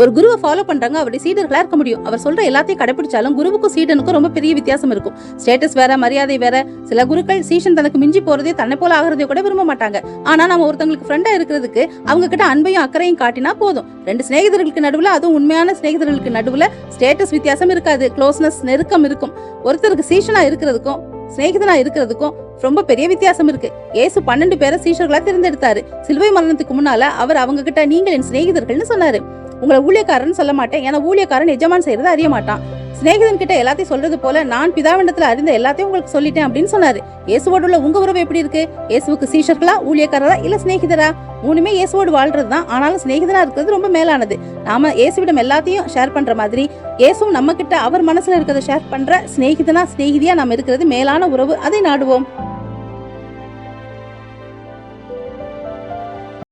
ஒரு குருவை ஃபாலோ பண்றாங்க, அவருடைய சீடர்களா இருக்க முடியும். அவர் சொல்ற எல்லாத்தையும் கடைபிடிச்சாலும் குருவுக்கும் சீடனுக்கும் ரொம்ப பெரிய வித்தியாசம் இருக்கும். ஸ்டேட்டஸ் வேற, மரியாதை வேற. சில குருக்கள் சீஷன் தனக்கு மிஞ்சி போறதே, தன்னை போல ஆகிறதே கூட விரும்ப மாட்டாங்க. ஆனா நம்ம ஒருத்தவங்களுக்கு ஃப்ரெண்டா இருக்கிறதுக்கு அவங்க கிட்ட அன்பையும் அக்கறையும் காட்டினா போதும். ரெண்டு சிநேகிதர்களுக்கு நடுவுல, அதுவும் உண்மையான சிநேகிதர்களுக்கு நடுவுல ஸ்டேட்டஸ் வித்தியாசம் இருக்காது, க்ளோஸ்னஸ், நெருக்கம் இருக்கும். ஒருத்தருக்கு சீஷனா இருக்கிறதுக்கும் சிநேகிதனா இருக்கிறதுக்கும் ரொம்ப பெரிய வித்தியாசம் இருக்கு. இயேசு 12 பேரை சீஷர்களா தேர்ந்தெடுத்தாரு. சிலுவை மரணத்துக்கு முன்னால அவர் அவங்க கிட்ட நீங்கள் என் சிநேகிதர்கள்னு சொன்னாரு. உங்களை ஊழியக்காரன் சொல்ல மாட்டேன், ஏன்னா ஊழியக்காரன் எஜமான் செய்யறது அறிய மாட்டான். சிநேகிதன் கிட்ட எல்லாத்தையும் சொல்றது போல நான் பிதாவிடத்துல அறிந்த எல்லாத்தையும் உங்களுக்கு சொல்லிட்டேன் அப்படின்னு சொன்னாரு. இயேசுவோடு உள்ள உங்க உறவு எப்படி இருக்கு? இயேசுவுக்கு சீஷர்களா, ஊழியக்காரரா, இல்ல சிநேகிதரா? மூணுமே இயேசுவோடு வாழ்றதுதான். ஆனாலும் சிநேகிதனா இருக்கிறது ரொம்ப மேலானது. நாம இயேசுவிடம் எல்லாத்தையும் ஷேர் பண்ற மாதிரி இயேசுவும் நம்ம கிட்ட அவர் மனசுல இருக்கிறத ஷேர் பண்ற சிநேகிதனா, சிநேகிதியா நாம இருக்கிறது மேலான உறவு. அதை நாடுவோம்.